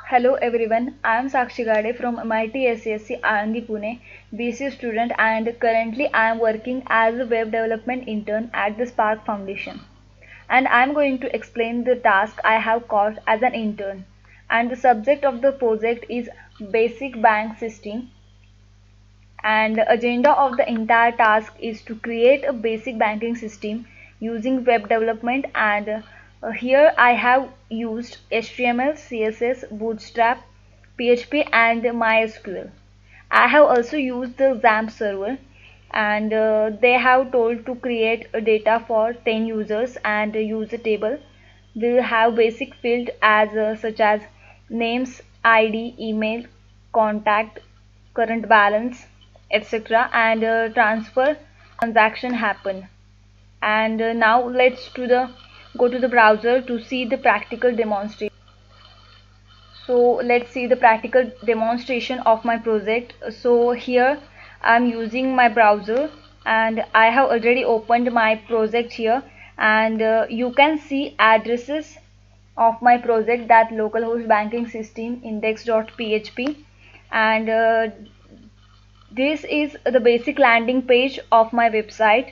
Hello everyone, I am Sakshi Gade from MIT SCSC Anandi Pune, BC student, and currently I am working as a web development intern at the Spark Foundation. And I am going to explain the task I have caught as an intern. And the subject of the project is Basic Bank System. And the agenda of the entire task is to create a basic banking system using web development, and here I have used HTML, CSS, Bootstrap, PHP and MySQL. I have also used the XAMPP server, and they have told to create a data for 10 users, and use a table will have basic field as such as names, ID, email, contact, current balance, etc., and transfer transaction happen. And now let's to the go to the browser to see the practical demonstration. So let's see the practical demonstration of my project. So here I'm using my browser, and I have already opened my project here, and you can see addresses of my project, that localhost banking system index.php, and this is the basic landing page of my website.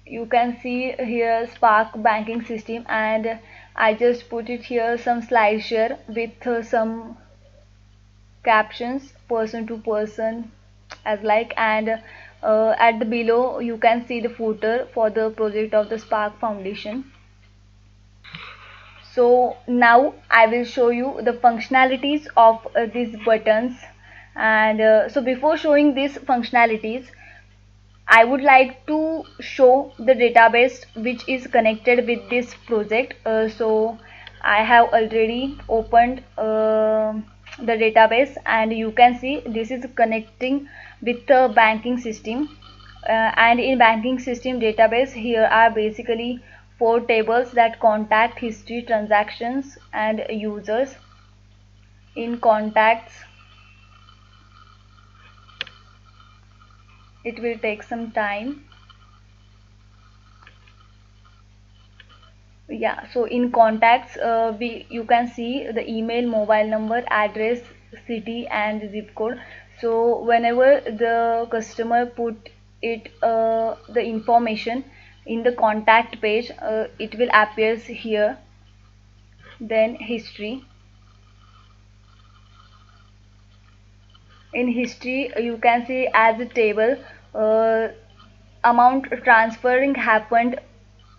You can see here Spark banking system, and I just put it here some slideshare with some captions person to person as like, and at the below you can see the footer for the project of the Spark Foundation. So now I will show you the functionalities of these buttons, and so before showing these functionalities I would like to show the database which is connected with this project. So I have already opened the database, and you can see this is connecting with the banking system. And in banking system database, here are basically four tables, that contact, history, transactions and users. In contacts, it will take some time. Yeah, so in contacts, you can see the email, mobile number, address, city and zip code. So whenever the customer put it the information in the contact page, it will appears here. Then history. In history, you can see as a table, uh, amount transferring happened,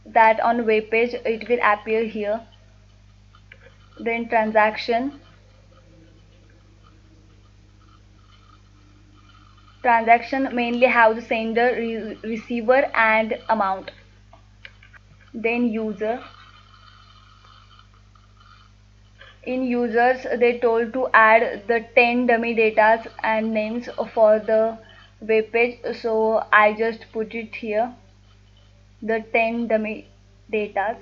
that on web page it will appear here. Then transaction mainly have the sender, receiver and amount. Then user. In users, they told to add the 10 dummy datas and names for the web page, so I just put it here, the 10 dummy datas.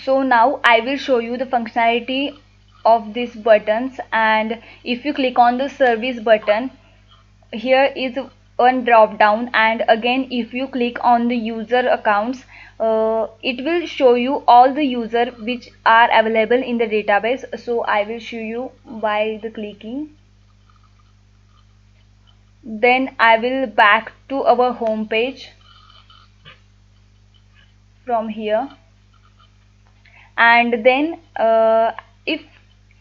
So now I will show you the functionality of these buttons, and if you click on the service button, here is one drop down, and again if you click on the user accounts, it will show you all the user which are available in the database. So I will show you by the clicking. Then I will back to our home page from here, and then if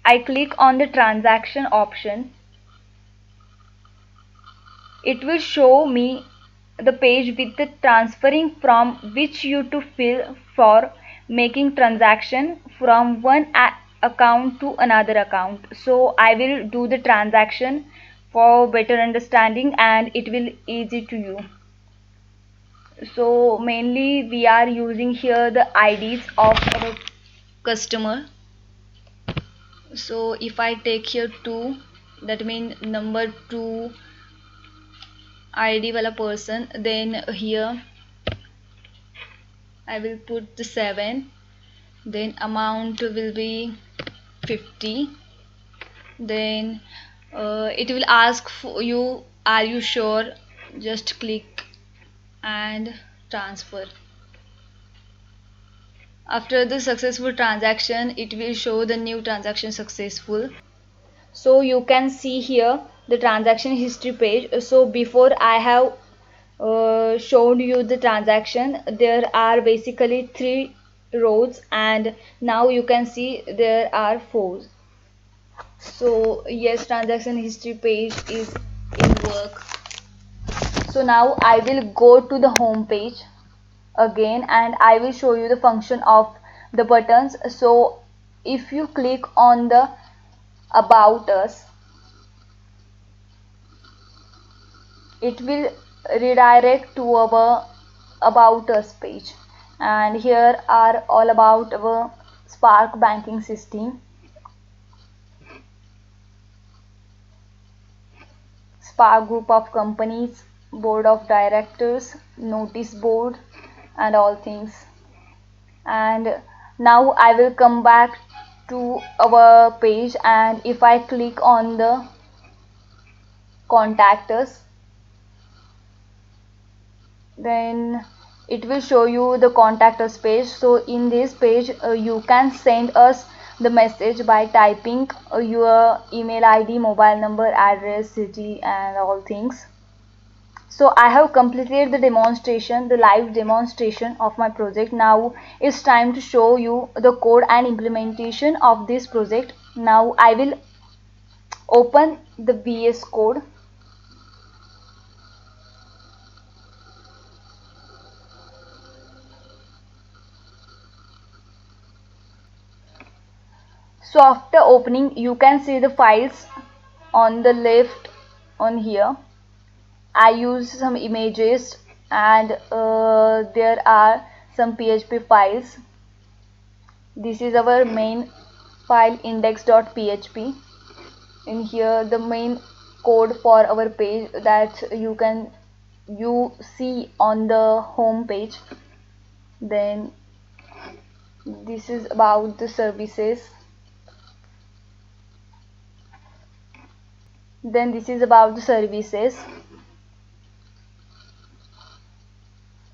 I click on the transaction option, it will show me the page with the transferring from which you to fill for making transaction from one account to another account. So I will do the transaction for better understanding, and it will easy to you. So mainly we are using here the IDs of our customer. So if I take here 2, that means number 2 ID wala person, then here I will put the 7, then amount will be 50, then it will ask for you, are you sure, just click and transfer. After the successful transaction, it will show the new transaction successful. So you can see here the transaction history page. So before I have showed you the transaction, there are basically 3 rows, and now you can see there are 4. So yes, transaction history page is in work. So now I will go to the home page again, and I will show you the function of the buttons. So if you click on the about us, it will redirect to our about us page, and here are all about our Spark banking system, Spark group of companies, board of directors, notice board, and all things. And now I will come back to our page, and if I click on the contact us, then it will show you the contact us page. So in this page you can send us the message by typing your email ID, mobile number, address, city, and all things. So I have completed the demonstration, the live demonstration of my project. Now it's time to show you the code and implementation of this project. Now I will open the VS Code. So after opening, you can see the files on the left on here. I use some images, and there are some PHP files. This is our main file, index.php. In here the main code for our page that you see on the home page. Then this is about the services. Then this is about the services,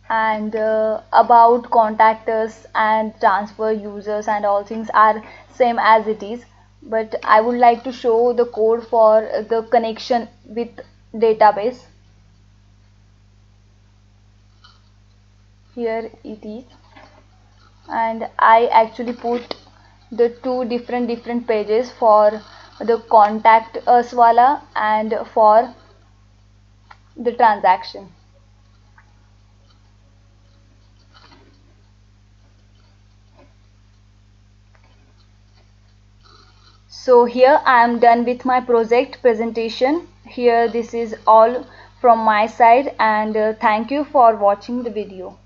and about contact us and transfer users and all things are same as it is, but I would like to show the code for the connection with database. Here it is, and I actually put the 2 different pages for the contact us wala and for the transaction. So here I am done with my project presentation. Here this is all from my side, and thank you for watching the video.